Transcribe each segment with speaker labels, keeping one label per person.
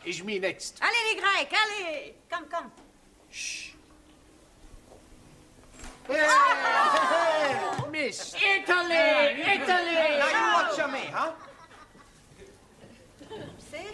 Speaker 1: is me next.
Speaker 2: Allez, les Grecs, allez! Come.
Speaker 1: Shh. Hey, Miss. Italy!
Speaker 3: Now you watch me, huh?
Speaker 2: See?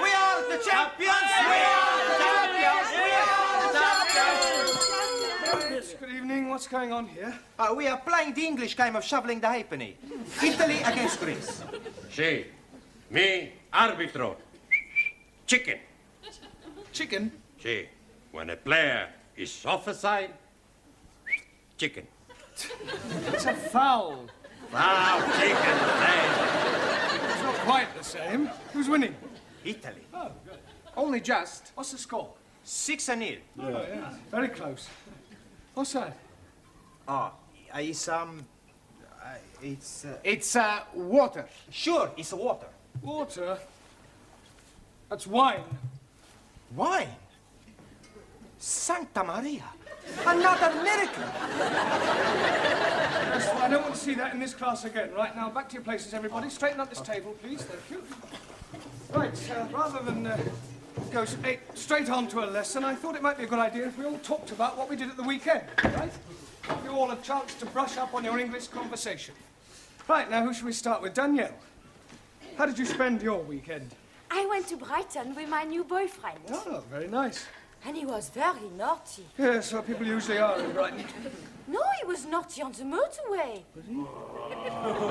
Speaker 3: We are the champions! We are the champions! We are the champions!
Speaker 4: Yes, good evening. What's going on here?
Speaker 3: We are playing the English game of shoveling the halfpenny. Italy against Greece.
Speaker 5: Sì, me arbitro. Chicken.
Speaker 4: Chicken?
Speaker 5: Sì, when a player is offside, chicken.
Speaker 4: It's a foul.
Speaker 5: Wow, chicken, hey.
Speaker 4: It's not quite the same. Who's winning?
Speaker 3: Italy.
Speaker 4: Oh, good.
Speaker 1: Only just.
Speaker 4: What's the score?
Speaker 3: 6-0.
Speaker 4: Oh, yeah. Very close. What's that?
Speaker 3: It's
Speaker 1: Water.
Speaker 3: Sure, it's water.
Speaker 4: Water? That's wine.
Speaker 3: Wine? Santa Maria. Another miracle.
Speaker 4: Yes, I don't want to see that in this class again. Right, now, back to your places, everybody. Straighten up this table, please. Thank you. Right, rather than go straight on to a lesson, I thought it might be a good idea if we all talked about what we did at the weekend, right? Give you all a chance to brush up on your English conversation. Right, now, who should we start with? Danielle, how did you spend your weekend?
Speaker 6: I went to Brighton with my new boyfriend.
Speaker 4: Oh, very nice.
Speaker 6: And he was very naughty.
Speaker 4: Yes, well, people usually are in Brighton.
Speaker 6: No, he was naughty on the motorway.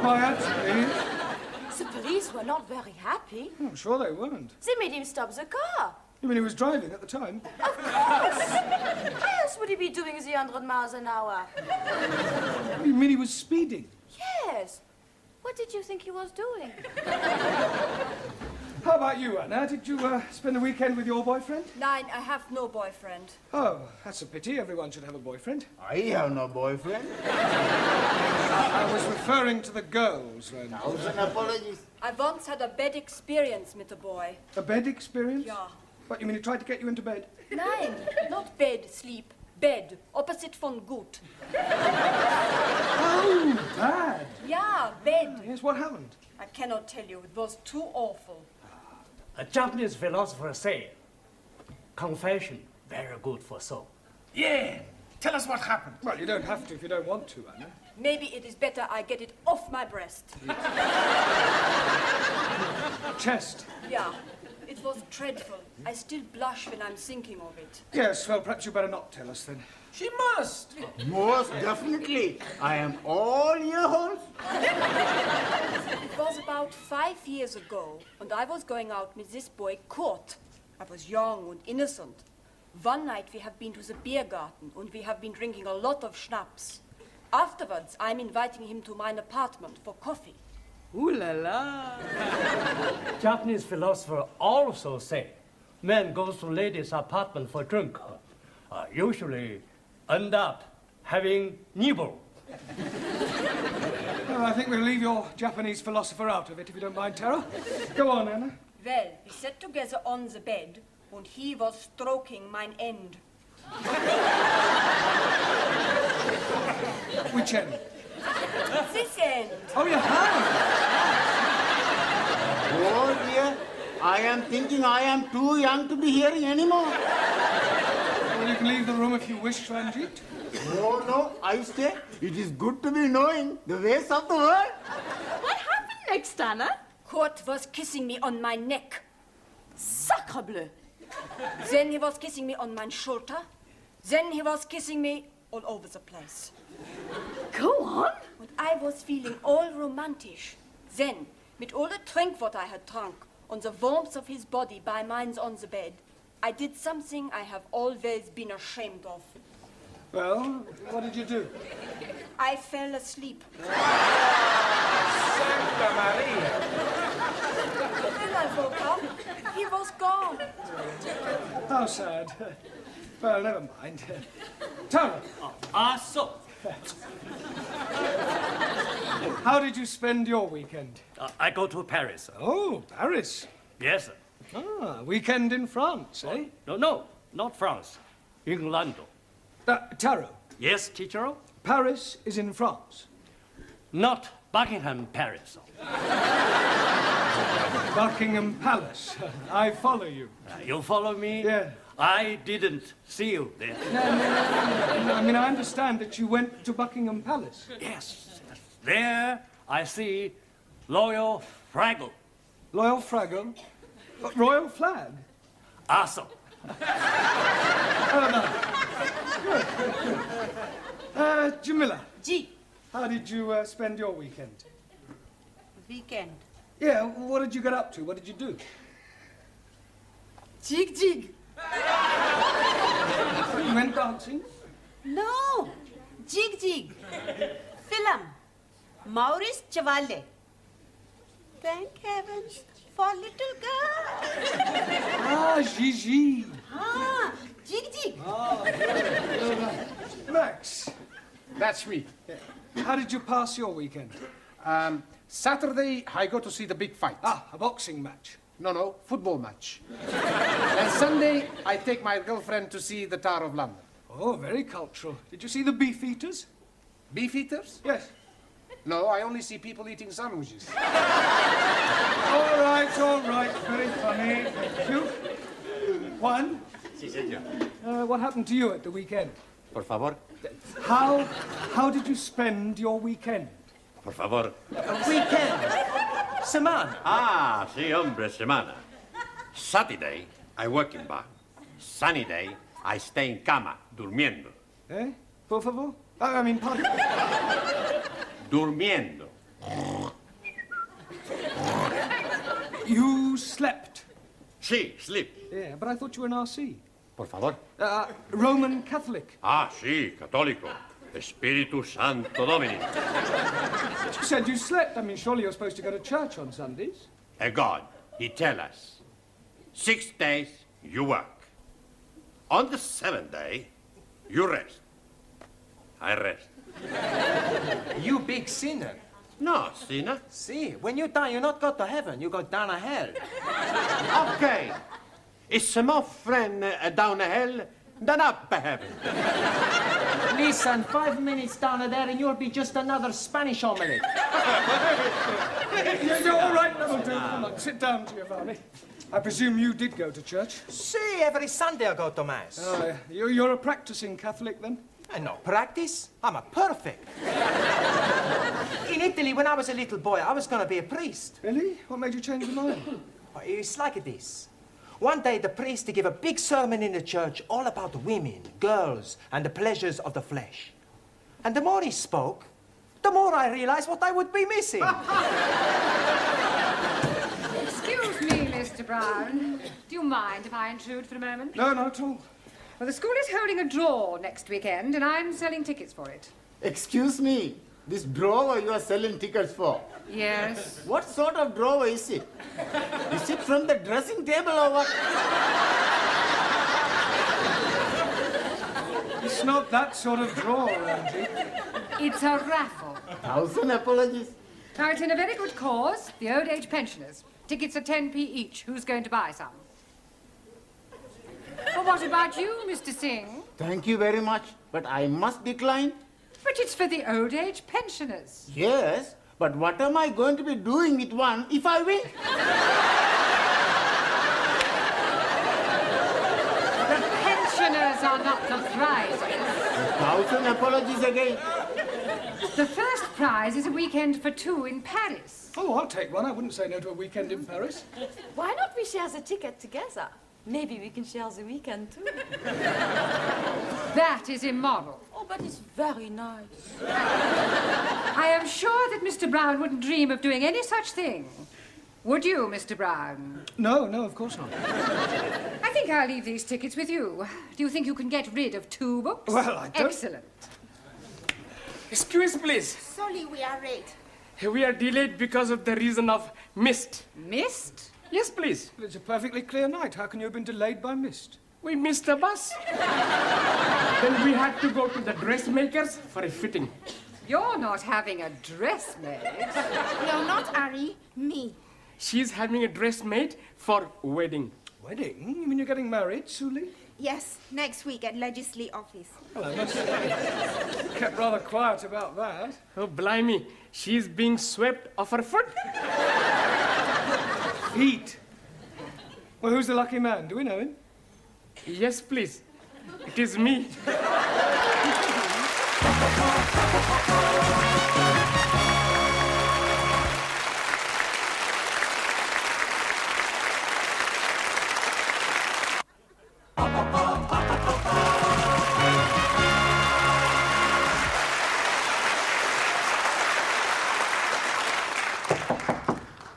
Speaker 4: Why, actually,
Speaker 6: The police were not very happy.
Speaker 4: I'm sure they weren't.
Speaker 6: They made him stop the car.
Speaker 4: You mean he was driving at the time?
Speaker 6: Of course! Why else would he be doing the 100 miles an hour?
Speaker 4: You mean he was speeding?
Speaker 6: Yes. What did you think he was doing?
Speaker 4: How about you, Anna? Did you spend the weekend with your boyfriend?
Speaker 2: Nein, I have no boyfriend.
Speaker 4: Oh, that's a pity. Everyone should have a boyfriend.
Speaker 1: I have no boyfriend.
Speaker 4: I was referring to the girls, Ren.
Speaker 1: Thousand apologies.
Speaker 2: I once had a bad experience with a boy.
Speaker 4: A bed experience?
Speaker 2: Ja.
Speaker 4: What, you mean he tried to get you into bed?
Speaker 2: Nein, not bed, sleep. Bed, opposite von gut.
Speaker 4: Oh, bad.
Speaker 2: Ja, bed.
Speaker 4: Yes, what happened?
Speaker 2: I cannot tell you, it was too awful.
Speaker 7: A Japanese philosopher said, confession, very good for soul.
Speaker 1: Yeah. Tell us what happened.
Speaker 4: Well, you don't have to if you don't want to, Anna.
Speaker 2: Maybe it is better I get it off my breast.
Speaker 4: Chest.
Speaker 2: Yeah, it was dreadful. I still blush when I'm thinking of it.
Speaker 4: Yes, well, perhaps you better not tell us then.
Speaker 1: She must. Most definitely. I am all yours.
Speaker 2: It was about 5 years ago, and I was going out with this boy, Kurt. I was young and innocent. One night we have been to the beer garden, and we have been drinking a lot of schnapps. Afterwards, I'm inviting him to my apartment for coffee.
Speaker 7: Ooh la la. Japanese philosopher also say, man goes to lady's apartment for drink. Usually end up having nibble.
Speaker 4: Well, I think we'll leave your Japanese philosopher out of it, if you don't mind, Tara. Go on, Anna.
Speaker 2: Well, we sat together on the bed, and he was stroking mine end.
Speaker 4: Which end?
Speaker 2: This end.
Speaker 4: Oh, you have?
Speaker 1: Oh dear. I am thinking I am too young to be hearing anymore.
Speaker 4: Well, you can leave the room if you wish, Ranjit.
Speaker 1: No, I stay. It is good to be knowing the ways of the world.
Speaker 6: What happened next, Anna?
Speaker 2: Kurt was kissing me on my neck.
Speaker 6: Sacre bleu.
Speaker 2: Then he was kissing me on my shoulder. Then he was kissing me all over the place.
Speaker 6: Go on.
Speaker 2: And I was feeling all romantic. Then, with all the drink what I had drunk, on the warmth of his body by mine on the bed, I did something I have always been ashamed of.
Speaker 4: Well, what did you do?
Speaker 2: I fell asleep.
Speaker 1: Santa Maria.
Speaker 2: When I woke up, he was gone.
Speaker 4: How sad. Well, never mind. Tara,
Speaker 7: So.
Speaker 4: how did you spend your weekend?
Speaker 7: I go to Paris.
Speaker 4: Oh, Paris.
Speaker 7: Yes.
Speaker 4: Ah, weekend in France, eh?
Speaker 7: No, not France. England.
Speaker 4: Taro,
Speaker 7: Yes, teacher?
Speaker 4: Paris is in France.
Speaker 7: not Buckingham Palace.
Speaker 4: Buckingham Palace. I follow you.
Speaker 7: You follow me?
Speaker 4: Yeah.
Speaker 7: I didn't see you there.
Speaker 4: No, I mean, I understand that you went to Buckingham Palace.
Speaker 7: Yes. There I see Royal Fraggle.
Speaker 4: Loyal Fraggle? Royal flag?
Speaker 7: Awesome.
Speaker 4: Jamila,
Speaker 6: G.
Speaker 4: how did you spend your weekend?
Speaker 6: Weekend.
Speaker 4: Yeah, what did you get up to? What did you do?
Speaker 6: Jig jig.
Speaker 4: You went dancing?
Speaker 6: No. Jig jig. Film. Maurice Chevalier. Thank heavens for little girl.
Speaker 4: Ah, Gigi.
Speaker 6: Ah, jig jig.
Speaker 4: Max,
Speaker 8: That's me.
Speaker 4: how did you pass your weekend?
Speaker 8: Saturday, I go to see the big fight.
Speaker 4: Ah, a boxing match.
Speaker 8: No, football match. And Sunday, I take my girlfriend to see the Tower of London.
Speaker 4: Oh, very cultural. Did you see the beef eaters?
Speaker 8: Beef eaters?
Speaker 4: Yes.
Speaker 8: No, I only see people eating sandwiches.
Speaker 4: All right. Very funny. Thank you. Juan,
Speaker 5: Sí, señor.
Speaker 4: what happened to you at the weekend?
Speaker 5: Por favor.
Speaker 4: How did you spend your weekend?
Speaker 5: Por favor.
Speaker 3: Weekend. Semana.
Speaker 5: Ah, sí, hombre, semana. Saturday, I work in bar. Sunny day, I stay in cama, durmiendo.
Speaker 4: Eh? Por favor? I mean, pardon?
Speaker 5: Durmiendo.
Speaker 4: You slept.
Speaker 5: Sí, sleep.
Speaker 4: Yeah, but I thought you were an RC.
Speaker 5: Por favor.
Speaker 4: Roman Catholic.
Speaker 5: Ah, sí, católico. Espíritu Santo Domini.
Speaker 4: You said you slept. I mean, surely you're supposed to go to church on Sundays.
Speaker 5: A God, he tell us, 6 days you work. On the 7th day, you rest. I rest.
Speaker 3: You big sinner.
Speaker 5: No, sinner.
Speaker 3: See, when you die, you not go to heaven, you go down to hell.
Speaker 5: Okay. It's more friend down the hell than up heaven.
Speaker 3: Listen, 5 minutes down there and you'll be just another Spanish omelette.
Speaker 4: You're all right, Hamilton. Come on, sit down, Giovanni. I presume you did go to church.
Speaker 3: See, every Sunday I go to Mass.
Speaker 4: Oh, yeah. You're a practicing Catholic, then?
Speaker 3: I no practice. I'm a perfect. In Italy, when I was a little boy, I was going to be a priest.
Speaker 4: Really? What made you change your mind?
Speaker 3: It's like this. One day, the priest gave a big sermon in the church all about women, girls, and the pleasures of the flesh. And the more he spoke, the more I realized what I would be missing.
Speaker 9: Excuse me, Mr. Brown. Do you mind if I intrude for a moment?
Speaker 4: No, not at all.
Speaker 9: Well, the school is holding a draw next weekend, and I'm selling tickets for it.
Speaker 1: Excuse me, this drawer you are selling tickets for?
Speaker 9: Yes.
Speaker 1: What sort of drawer is it? Is it from the dressing table or what?
Speaker 4: It's not that sort of drawer, Angie.
Speaker 9: It's a raffle.
Speaker 1: 1,000 apologies.
Speaker 9: Now, it's in a very good cause, the old age pensioners. Tickets are 10p each. Who's going to buy some? Well, what about you, Mr. Singh?
Speaker 1: Thank you very much, but I must decline.
Speaker 9: But it's for the old age pensioners.
Speaker 1: Yes, but what am I going to be doing with one if I win?
Speaker 9: The pensioners are not the prizes.
Speaker 1: 1,000 apologies again.
Speaker 9: The first prize is a weekend for 2 in Paris.
Speaker 4: Oh, I'll take one. I wouldn't say no to a weekend in Paris.
Speaker 6: Why not we share the ticket together? Maybe we can share the weekend too.
Speaker 9: That is immoral.
Speaker 6: Oh, but it's very nice.
Speaker 9: I am sure that Mr. Brown wouldn't dream of doing any such thing. Would you, Mr. Brown?
Speaker 4: No, of course not.
Speaker 9: I think I'll leave these tickets with you. Do you think you can get rid of 2 books?
Speaker 4: Well, I don't...
Speaker 9: Excellent.
Speaker 10: Excuse, please.
Speaker 6: Sorry, we are late.
Speaker 10: We are delayed because of the reason of mist.
Speaker 9: Mist?
Speaker 10: Yes, please.
Speaker 4: Well, it's a perfectly clear night. How can you have been delayed by mist?
Speaker 10: We missed the bus. Then we had to go to the dressmakers for a fitting.
Speaker 9: You're not having a dress made.
Speaker 6: No, not Ari. Me.
Speaker 10: She's having a dress made for wedding.
Speaker 4: Wedding? You mean you're getting married, Suli?
Speaker 11: Yes, next week at Legislate office.
Speaker 4: Well, I must say, kept rather quiet about that.
Speaker 10: Oh, blimey. She's being swept off her foot.
Speaker 4: Feet. Well, who's the lucky man? Do we know him?
Speaker 10: Yes, please. It is me.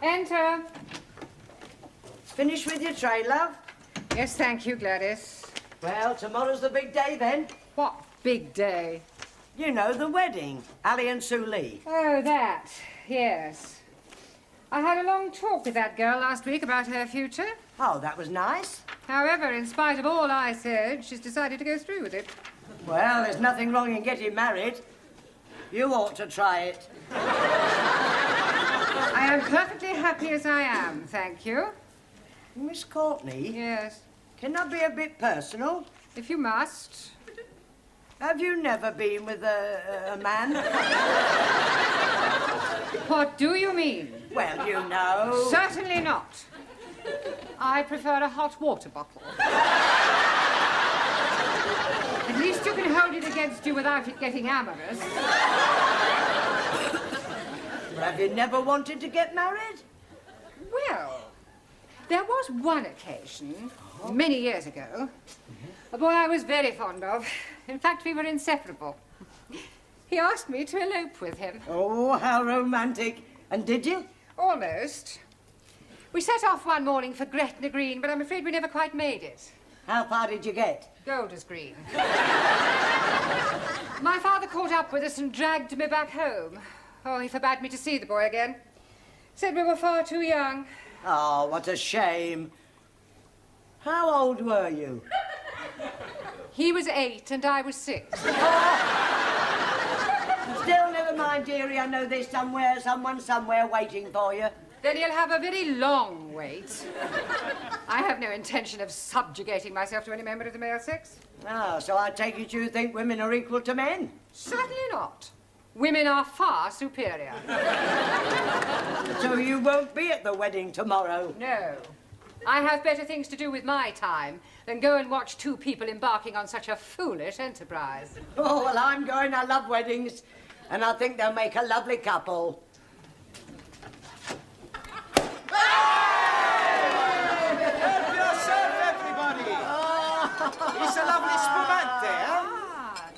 Speaker 9: Enter.
Speaker 12: Finished with your tray, love?
Speaker 9: Yes, thank you, Gladys.
Speaker 12: Well, tomorrow's the big day, then.
Speaker 9: What big day?
Speaker 12: You know, the wedding. Ali and Sue Lee.
Speaker 9: Oh, that. Yes. I had a long talk with that girl last week about her future.
Speaker 12: Oh, that was nice.
Speaker 9: However, in spite of all I said, she's decided to go through with it.
Speaker 12: Well, there's nothing wrong in getting married. You ought to try it.
Speaker 9: I am perfectly happy as I am, thank you.
Speaker 12: Miss Courtney?
Speaker 9: Yes.
Speaker 12: Can I be a bit personal?
Speaker 9: If you must.
Speaker 12: Have you never been with a man?
Speaker 9: What do you mean?
Speaker 12: Well, you know.
Speaker 9: Certainly not. I prefer a hot water bottle. At least you can hold it against you without it getting amorous.
Speaker 12: Have you never wanted to get married?
Speaker 9: Well, there was one occasion, many years ago, a boy I was very fond of. In fact, we were inseparable. He asked me to elope with him.
Speaker 12: Oh, how romantic. And did you?
Speaker 9: Almost. We set off one morning for Gretna Green, but I'm afraid we never quite made it.
Speaker 12: How far did you get?
Speaker 9: Golders Green. My father caught up with us and dragged me back home. Oh, he forbade me to see the boy again. Said we were far too young.
Speaker 12: Oh, what a shame. How old were you?
Speaker 9: He was 8 and I was 6.
Speaker 12: Still, never mind, dearie. I know there's someone somewhere waiting for you.
Speaker 9: Then you'll have a very long wait. I have no intention of subjugating myself to any member of the male sex.
Speaker 12: Oh, so I take it you think women are equal to men?
Speaker 9: Certainly not. Women are far superior.
Speaker 12: So you won't be at the wedding tomorrow?
Speaker 9: No. I have better things to do with my time than go and watch two people embarking on such a foolish enterprise.
Speaker 12: Oh, well, I'm going. I love weddings. And I think they'll make a lovely couple.
Speaker 3: Help yourself, everybody! It's a lovely spumante, huh?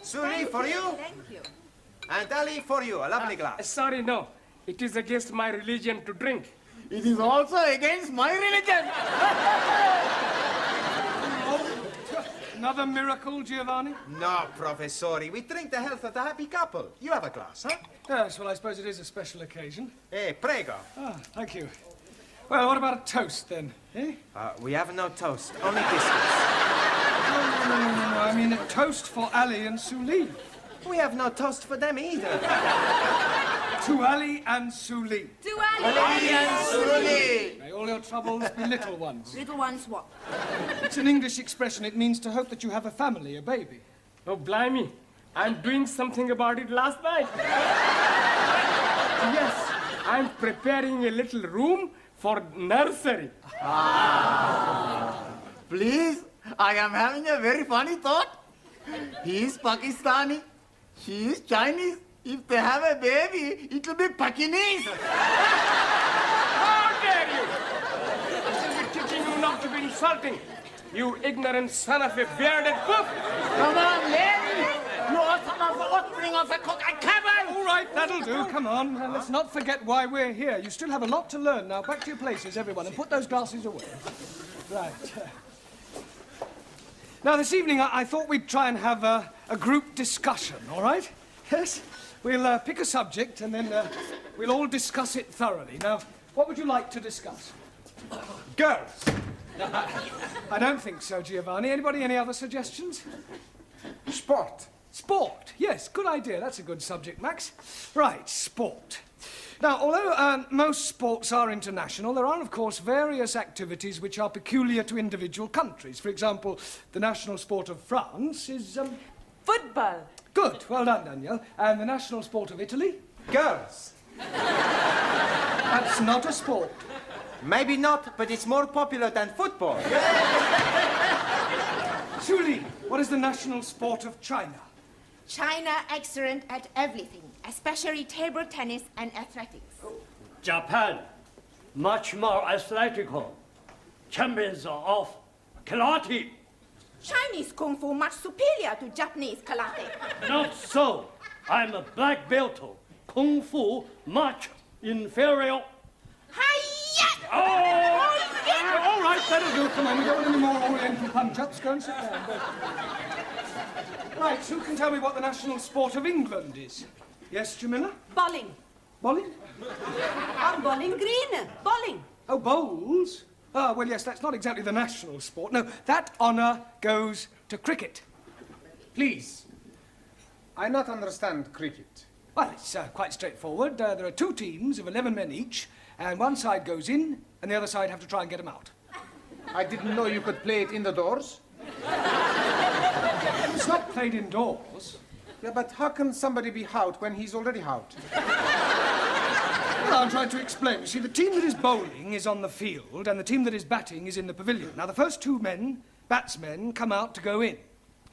Speaker 3: Suri, for you?
Speaker 11: Thank you.
Speaker 3: And Ali, for you, a lovely glass.
Speaker 10: Sorry, no. It is against my religion to drink.
Speaker 1: It is also against my religion.
Speaker 4: Another miracle, Giovanni?
Speaker 3: No, Professori. We drink the health of the happy couple. You have a glass, huh?
Speaker 4: Yes, well, I suppose it is a special occasion.
Speaker 3: Prego.
Speaker 4: Ah, thank you. Well, what about a toast, then? Eh?
Speaker 3: We have no toast, only biscuits.
Speaker 4: No, I mean a toast for Ali and Sue Lee.
Speaker 3: We have no toast for them either.
Speaker 4: To Ali and Sue Lee.
Speaker 11: To Ali
Speaker 1: and Sue Lee.
Speaker 4: May all your troubles be little ones.
Speaker 11: Little ones what?
Speaker 4: It's an English expression. It means to hope that you have a family, a baby.
Speaker 10: Oh, blimey. I'm doing something about it last night. Yes, I'm preparing a little room for nursery.
Speaker 1: Please, I am having a very funny thought. He is Pakistani. She is Chinese. If they have a baby, it will be Pakinese.
Speaker 10: How dare you! I shall be teaching you not to be insulting, you ignorant son of a bearded buff!
Speaker 1: Come on, Larry. You are son of a offspring of a cock and camel.
Speaker 4: All right, that'll do. Come on. And let's not forget why we're here. You still have a lot to learn. Now, back to your places, everyone, and put those glasses away. Right. Now, this evening, I thought we'd try and have a group discussion, all right? Yes? We'll pick a subject, and then we'll all discuss it thoroughly. Now, what would you like to discuss?
Speaker 3: Girls.
Speaker 4: I don't think so, Giovanni. Anybody, any other suggestions?
Speaker 3: Sport.
Speaker 4: Sport. Yes, good idea. That's a good subject, Max. Right, sport. Now, although most sports are international, there are, of course, various activities which are peculiar to individual countries. For example, the national sport of France is,
Speaker 6: Football.
Speaker 4: Good. Well done, Danielle. And the national sport of Italy?
Speaker 3: Girls.
Speaker 4: That's not a sport.
Speaker 3: Maybe not, but it's more popular than football.
Speaker 4: Suli, what is the national sport of China?
Speaker 11: China excellent at everything, especially table tennis and athletics.
Speaker 7: Japan, much more athletical. Champions of karate.
Speaker 11: Chinese kung fu much superior to Japanese karate.
Speaker 7: Not so. I'm a black belt. Kung fu much inferior.
Speaker 11: Hi-ya!
Speaker 4: Oh! All right, that'll do. Come on, we don't want any more Oriental punch-ups. Go and sit down. Go. Right, who can tell me what the national sport of England is? Yes, Jamila?
Speaker 6: Bowling.
Speaker 4: Bowling?
Speaker 6: I'm bowling green. Bowling.
Speaker 4: Oh, bowls? Ah, well, yes, that's not exactly the national sport. No, that honour goes to cricket.
Speaker 8: Please. I not understand cricket.
Speaker 4: Well, it's quite straightforward. There are 2 teams of 11 men each, and one side goes in, and the other side have to try and get them out.
Speaker 8: I didn't know you could play it in the doors.
Speaker 4: It's not played indoors.
Speaker 8: Yeah, but how can somebody be out when he's already out?
Speaker 4: Well, I'll try to explain. You see, the team that is bowling is on the field, and the team that is batting is in the pavilion. Now, the first 2 men, batsmen, come out to go in.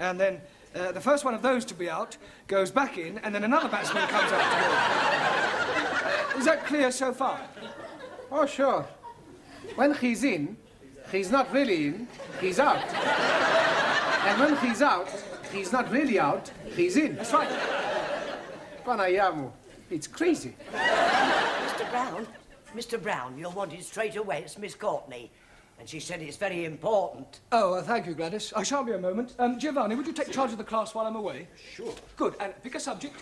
Speaker 4: And then the first one of those to be out goes back in, and then another batsman comes out to go in. Is that clear so far?
Speaker 8: Oh, sure. When he's in, he's not really in, he's out. And when he's out, he's not really out, he's in.
Speaker 4: That's right.
Speaker 8: Panayamu, it's crazy.
Speaker 12: Mr. Brown, you're wanted straight away. It's Miss Courtney. And she said it's very important.
Speaker 4: Oh, thank you, Gladys. I shan't be a moment. Giovanni, would you take charge of the class while I'm away?
Speaker 3: Sure.
Speaker 4: Good. And pick a subject.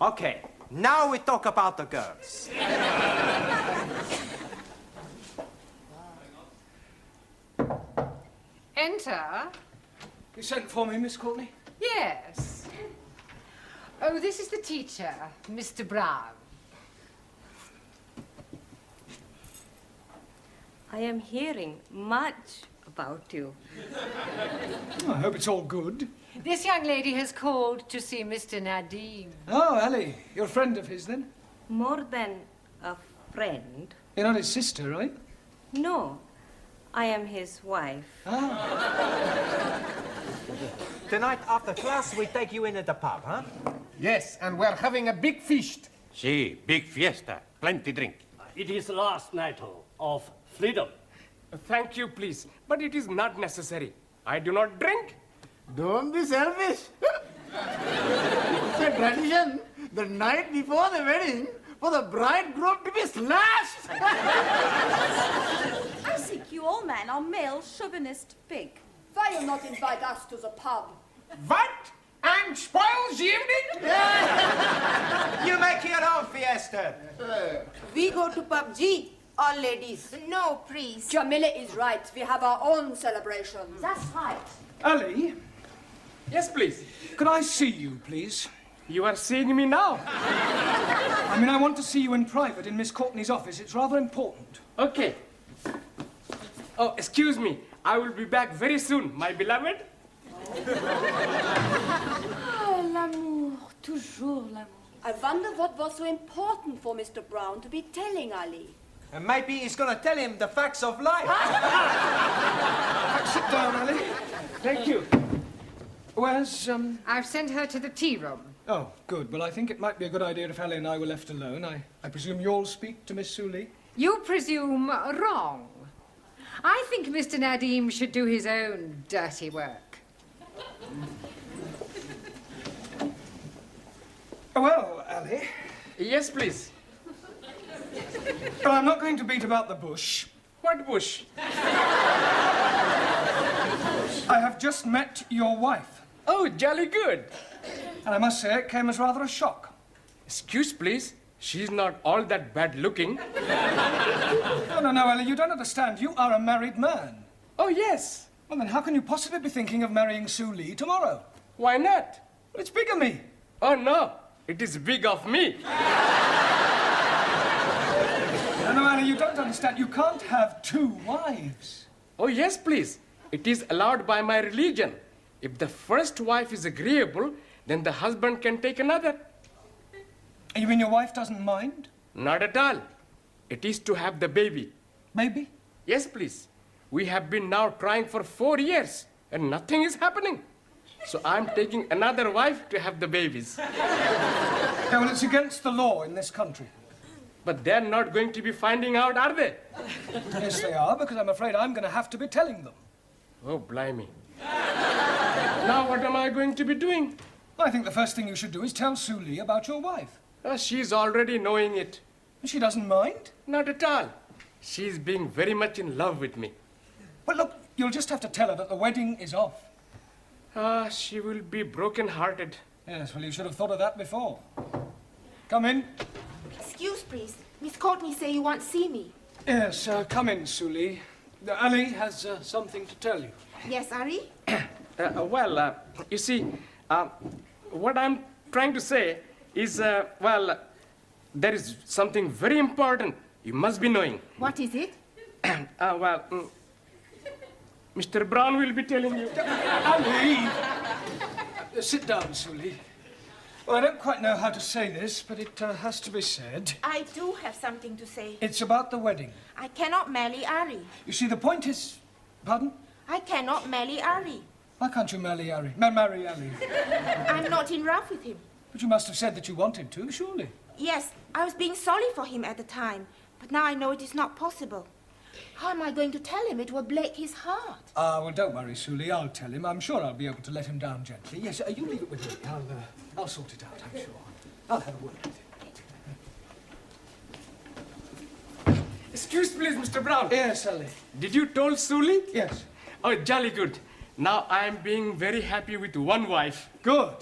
Speaker 3: Okay, now we talk about the girls.
Speaker 9: Enter.
Speaker 4: You sent for me, Miss Courtney?
Speaker 9: Yes. Oh, this is the teacher, Mr. Brown.
Speaker 6: I am hearing much about you.
Speaker 4: Oh, I hope it's all good.
Speaker 9: This young lady has called to see Mr. Nadim.
Speaker 4: Oh, Ali, you're a friend of his, then?
Speaker 6: More than a friend.
Speaker 4: You're not his sister, right?
Speaker 6: No, I am his wife.
Speaker 4: Ah.
Speaker 3: Tonight after class, we take you in at the pub, huh?
Speaker 8: Yes, and we're having a big feast.
Speaker 5: Si, big fiesta. Plenty drink.
Speaker 7: It is the last night of freedom.
Speaker 10: Thank you, please. But it is not necessary. I do not drink.
Speaker 1: Don't be selfish. It's a tradition the night before the wedding for the bridegroom to be slashed.
Speaker 6: I think you all men are male chauvinist pig.
Speaker 2: Why you not invite us to the pub?
Speaker 8: What? And spoils the evening?
Speaker 3: You make your own fiesta.
Speaker 6: We go to PUBG, all ladies.
Speaker 11: No, please.
Speaker 2: Jamila is right. We have our own celebrations.
Speaker 6: That's right.
Speaker 4: Ali,
Speaker 10: Yes, please.
Speaker 4: could I see you, please?
Speaker 10: You are seeing me now.
Speaker 4: I mean, I want to see you in private in Miss Courtney's office. It's rather important.
Speaker 10: Okay. Oh, excuse me. I will be back very soon, my beloved.
Speaker 6: Oh, l'amour, toujours l'amour.
Speaker 2: I wonder what was so important for Mr. Brown to be telling Ali.
Speaker 3: And maybe he's gonna tell him the facts of life.
Speaker 4: Sit down, Ali.
Speaker 10: Thank you.
Speaker 4: Where's,
Speaker 9: I've sent her to the tea room.
Speaker 4: Oh, good. Well, I think it might be a good idea if Ali and I were left alone. I presume you'll speak to Miss Suli?
Speaker 9: You presume wrong. I think Mr. Nadim should do his own dirty work.
Speaker 4: Well, Ali,
Speaker 10: Yes, please.
Speaker 4: well, I'm not going to beat about the bush.
Speaker 10: What bush?
Speaker 4: I have just met your wife,
Speaker 10: Oh, jolly good.
Speaker 4: and I must say it came as rather a shock.
Speaker 10: Excuse, please. She's not all that bad looking.
Speaker 4: No, Ali, you don't understand. You are a married man.
Speaker 10: Oh, yes.
Speaker 4: Well, then how can you possibly be thinking of marrying Sue Lee tomorrow?
Speaker 10: Why not?
Speaker 4: Well, it's bigamy.
Speaker 10: Oh, no. It is big of me.
Speaker 4: No, Annie, you don't understand. You can't have 2 wives.
Speaker 10: Oh, yes, please. It is allowed by my religion. If the first wife is agreeable, then the husband can take another.
Speaker 4: You mean your wife doesn't mind?
Speaker 10: Not at all. It is to have the baby.
Speaker 4: Maybe?
Speaker 10: Yes, please. We have been now trying for 4 years, and nothing is happening. So I'm taking another wife to have the babies.
Speaker 4: Yeah, well, it's against the law in this country.
Speaker 10: But they're not going to be finding out, are they?
Speaker 4: Yes, they are, because I'm afraid I'm going to have to be telling them.
Speaker 10: Oh, blimey. Now what am I going to be doing?
Speaker 4: I think the first thing you should do is tell Sue Lee about your wife.
Speaker 10: She's already knowing it.
Speaker 4: She doesn't mind?
Speaker 10: Not at all. She's being very much in love with me.
Speaker 4: Well, look, you'll just have to tell her that the wedding is off.
Speaker 10: She will be broken-hearted.
Speaker 4: Yes, well, you should have thought of that before. Come in.
Speaker 11: Excuse, please. Miss Courtney say you want to see me.
Speaker 4: Yes, come in, Sue Lee. Ali has something to tell you.
Speaker 11: Yes, Ari?
Speaker 10: You see, what I'm trying to say is, there is something very important you must be knowing.
Speaker 11: What is it?
Speaker 10: Mr. Brown will be telling you.
Speaker 4: Ali! Sit down, Sue Lee. Well, I don't quite know how to say this, but it has to be said.
Speaker 11: I do have something to say.
Speaker 4: It's about the wedding.
Speaker 11: I cannot marry Ari.
Speaker 4: You see, the point is... Pardon?
Speaker 11: I cannot marry Ari.
Speaker 4: Why can't you marry Ari? Marry Ali?
Speaker 11: I'm not in love with him.
Speaker 4: But you must have said that you wanted to, surely.
Speaker 11: Yes, I was being sorry for him at the time, but now I know it is not possible. How am I going to tell him? It will break his heart.
Speaker 4: Well, don't worry, Sue Lee. I'll tell him. I'm sure I'll be able to let him down gently. Yes, you leave it with me. I'll sort it out, I'm sure. I'll have a word with him.
Speaker 10: Excuse, please, Mr. Brown.
Speaker 4: Yes, Ali.
Speaker 10: Did you told Sue Lee?
Speaker 4: Yes.
Speaker 10: Oh, jolly good. Now I'm being very happy with one wife.
Speaker 4: Good.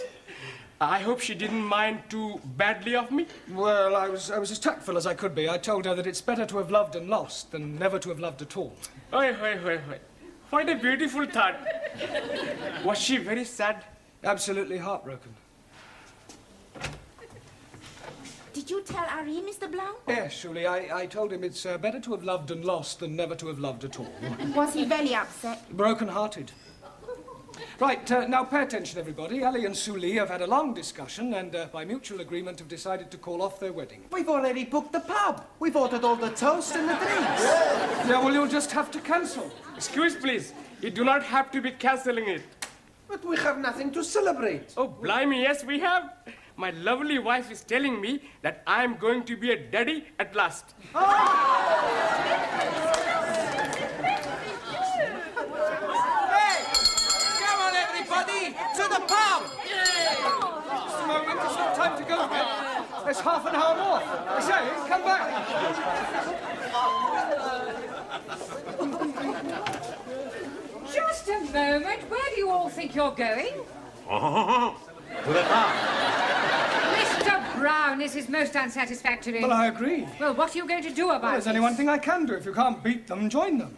Speaker 10: I hope she didn't mind too badly of me.
Speaker 4: Well, I was as tactful as I could be. I told her that it's better to have loved and lost than never to have loved at all.
Speaker 10: Oi. What a beautiful thought. Was she very sad?
Speaker 4: Absolutely heartbroken.
Speaker 11: Did you tell Ari, Mr. Blount?
Speaker 4: Yes, Julie. I told him it's better to have loved and lost than never to have loved at all.
Speaker 11: Was he very upset?
Speaker 4: Broken-hearted. Right, now pay attention, everybody. Ali and Sue Lee have had a long discussion and, by mutual agreement, have decided to call off their wedding.
Speaker 3: We've already booked the pub. We've ordered all the toast and the drinks.
Speaker 4: Yeah, well, you'll just have to cancel.
Speaker 10: Excuse, please. You do not have to be cancelling it.
Speaker 3: But we have nothing to celebrate.
Speaker 10: Oh, blimey, yes, we have. My lovely wife is telling me that I'm going to be a daddy at last.
Speaker 3: To the pub!
Speaker 4: Just a moment, it's not time to go yet. There's half an hour more. I say, come back.
Speaker 9: Just a moment. Where do you all think you're going?
Speaker 5: To the pub.
Speaker 9: Mr. Brown, this is most unsatisfactory.
Speaker 4: Well, I agree.
Speaker 9: Well, what are you going to do about
Speaker 4: Well, there's
Speaker 9: this?
Speaker 4: only one thing I can do. If you can't beat them, join them.